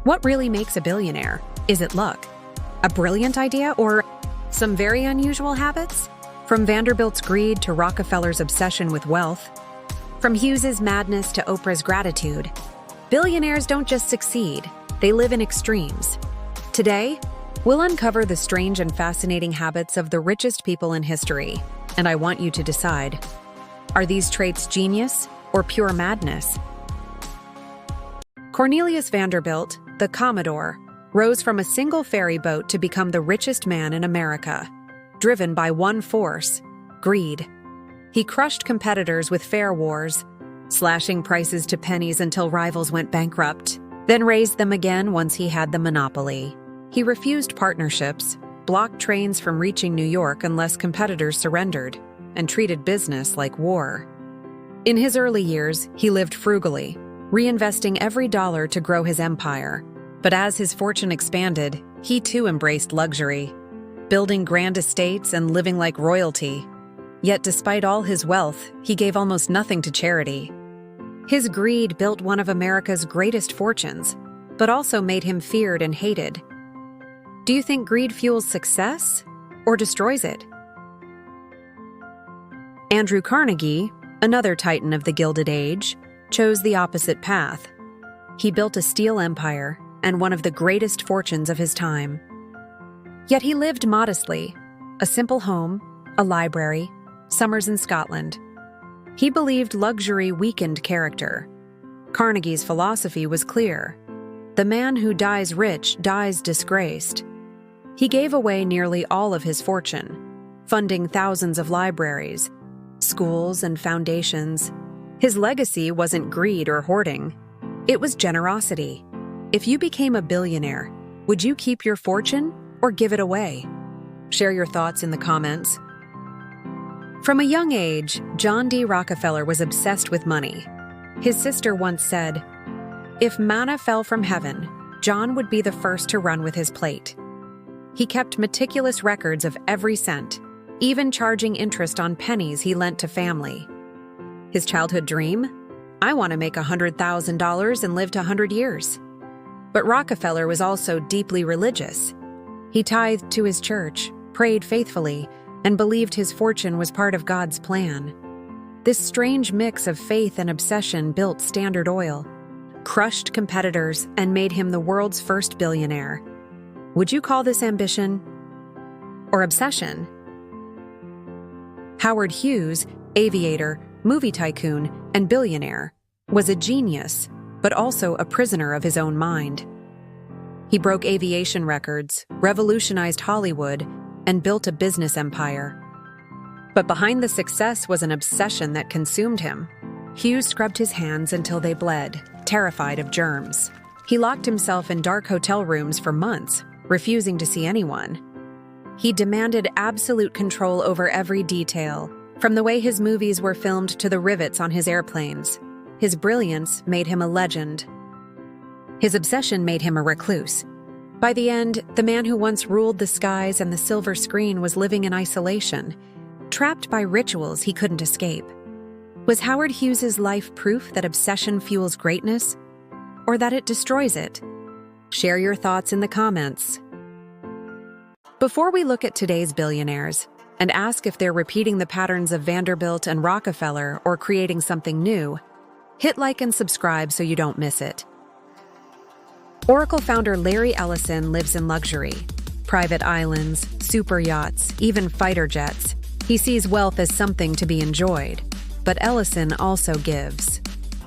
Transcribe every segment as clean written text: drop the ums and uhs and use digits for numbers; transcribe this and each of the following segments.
What really makes a billionaire? Is it luck? A brilliant idea or some very unusual habits? From Vanderbilt's greed to Rockefeller's obsession with wealth, from Hughes's madness to Oprah's gratitude, billionaires don't just succeed, they live in extremes. Today, we'll uncover the strange and fascinating habits of the richest people in history, and I want you to decide, are these traits genius or pure madness? Cornelius Vanderbilt, the Commodore, rose from a single ferry boat to become the richest man in America, driven by one force: greed. He crushed competitors with fare wars, slashing prices to pennies until rivals went bankrupt, then raised them again once he had the monopoly. He refused partnerships, blocked trains from reaching New York unless competitors surrendered, and treated business like war. In his early years, he lived frugally, reinvesting every dollar to grow his empire. But as his fortune expanded, he too embraced luxury, building grand estates and living like royalty. Yet despite all his wealth, he gave almost nothing to charity. His greed built one of America's greatest fortunes, but also made him feared and hated. Do you think greed fuels success or destroys it? Andrew Carnegie, another titan of the Gilded Age, chose the opposite path. He built a steel empire and one of the greatest fortunes of his time. Yet he lived modestly, a simple home, a library, summers in Scotland. He believed luxury weakened character. Carnegie's philosophy was clear: the man who dies rich dies disgraced. He gave away nearly all of his fortune, funding thousands of libraries, schools, and foundations. His legacy wasn't greed or hoarding. It was generosity. If you became a billionaire, would you keep your fortune or give it away? Share your thoughts in the comments. From a young age, John D. Rockefeller was obsessed with money. His sister once said, "If manna fell from heaven, John would be the first to run with his plate." He kept meticulous records of every cent, even charging interest on pennies he lent to family. His childhood dream? I want to make $100,000 and live to 100 years. But Rockefeller was also deeply religious. He tithed to his church, prayed faithfully, and believed his fortune was part of God's plan. This strange mix of faith and obsession built Standard Oil, crushed competitors, and made him the world's first billionaire. Would you call this ambition or obsession? Howard Hughes, aviator, movie tycoon, and billionaire, was a genius, but also a prisoner of his own mind. He broke aviation records, revolutionized Hollywood, and built a business empire. But behind the success was an obsession that consumed him. Hughes scrubbed his hands until they bled, terrified of germs. He locked himself in dark hotel rooms for months, refusing to see anyone. He demanded absolute control over every detail, from the way his movies were filmed to the rivets on his airplanes. His brilliance made him a legend. His obsession made him a recluse. By the end, the man who once ruled the skies and the silver screen was living in isolation, trapped by rituals he couldn't escape. Was Howard Hughes's life proof that obsession fuels greatness, or that it destroys it? Share your thoughts in the comments. Before we look at today's billionaires and ask if they're repeating the patterns of Vanderbilt and Rockefeller or creating something new, hit like and subscribe so you don't miss it. Oracle founder Larry Ellison lives in luxury. Private islands, super yachts, even fighter jets. He sees wealth as something to be enjoyed. But Ellison also gives.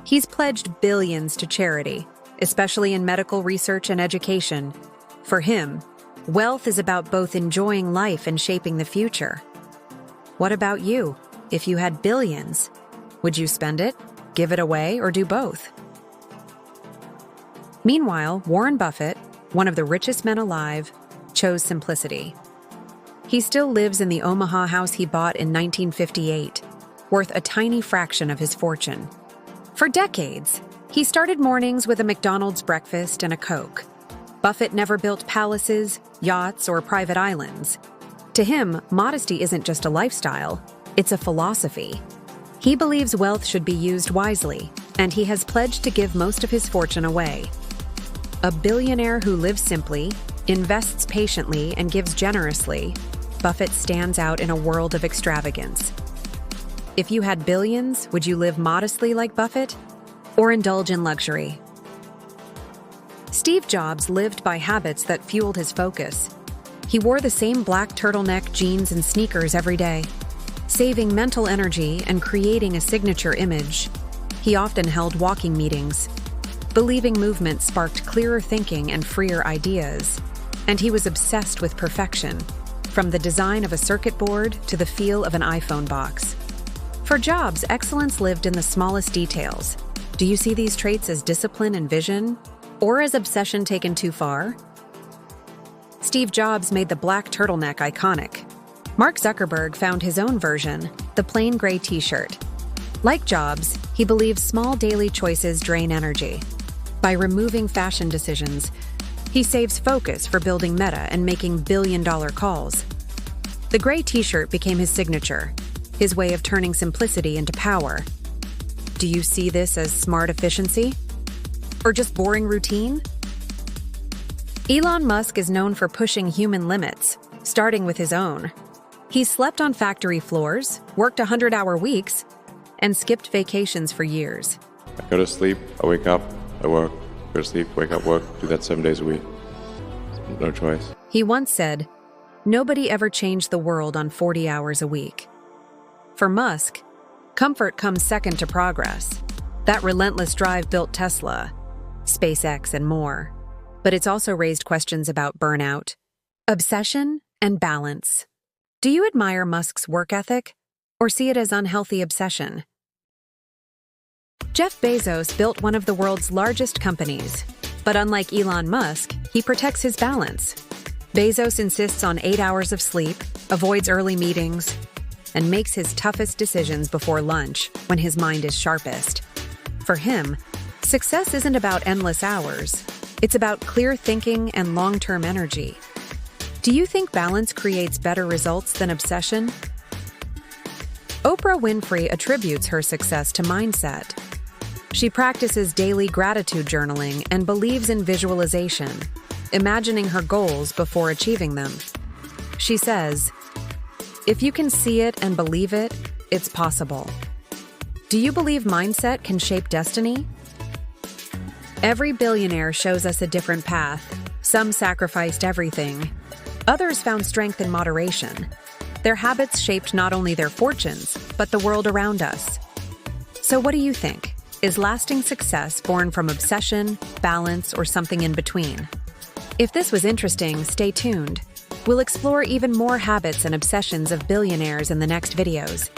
He's pledged billions to charity, especially in medical research and education. For him, wealth is about both enjoying life and shaping the future. What about you? If you had billions, would you spend it, give it away, or do both? Meanwhile, Warren Buffett, one of the richest men alive, chose simplicity. He still lives in the Omaha house he bought in 1958, worth a tiny fraction of his fortune. For decades, he started mornings with a McDonald's breakfast and a Coke. Buffett never built palaces, yachts, or private islands. To him, modesty isn't just a lifestyle, it's a philosophy. He believes wealth should be used wisely, and he has pledged to give most of his fortune away. A billionaire who lives simply, invests patiently, and gives generously, Buffett stands out in a world of extravagance. If you had billions, would you live modestly like Buffett or indulge in luxury? Steve Jobs lived by habits that fueled his focus. He wore the same black turtleneck, jeans, and sneakers every day, saving mental energy and creating a signature image. He often held walking meetings, believing movement sparked clearer thinking and freer ideas. And he was obsessed with perfection, from the design of a circuit board to the feel of an iPhone box. For Jobs, excellence lived in the smallest details. Do you see these traits as discipline and vision, or as obsession taken too far? Steve Jobs made the black turtleneck iconic. Mark Zuckerberg found his own version, the plain gray t-shirt. Like Jobs, he believes small daily choices drain energy. By removing fashion decisions, he saves focus for building Meta and making billion-dollar calls. The gray t-shirt became his signature, his way of turning simplicity into power. Do you see this as smart efficiency? Or just boring routine? Elon Musk is known for pushing human limits, starting with his own. He slept on factory floors, worked 100-hour weeks, and skipped vacations for years. I go to sleep, I wake up, I work, go to sleep, wake up, work, do that 7 days a week. No choice. He once said, "Nobody ever changed the world on 40 hours a week." For Musk, comfort comes second to progress. That relentless drive built Tesla, SpaceX, and more. But it's also raised questions about burnout, obsession, and balance. Do you admire Musk's work ethic, or see it as unhealthy obsession? Jeff Bezos built one of the world's largest companies, but unlike Elon Musk, he protects his balance. Bezos insists on 8 hours of sleep, avoids early meetings, and makes his toughest decisions before lunch when his mind is sharpest. For him, success isn't about endless hours. It's about clear thinking and long-term energy. Do you think balance creates better results than obsession? Oprah Winfrey attributes her success to mindset. She practices daily gratitude journaling and believes in visualization, imagining her goals before achieving them. She says, "If you can see it and believe it, it's possible." Do you believe mindset can shape destiny? Every billionaire shows us a different path. Some sacrificed everything. Others found strength in moderation. Their habits shaped not only their fortunes, but the world around us. So what do you think? Is lasting success born from obsession, balance, or something in between? If this was interesting, stay tuned. We'll explore even more habits and obsessions of billionaires in the next videos.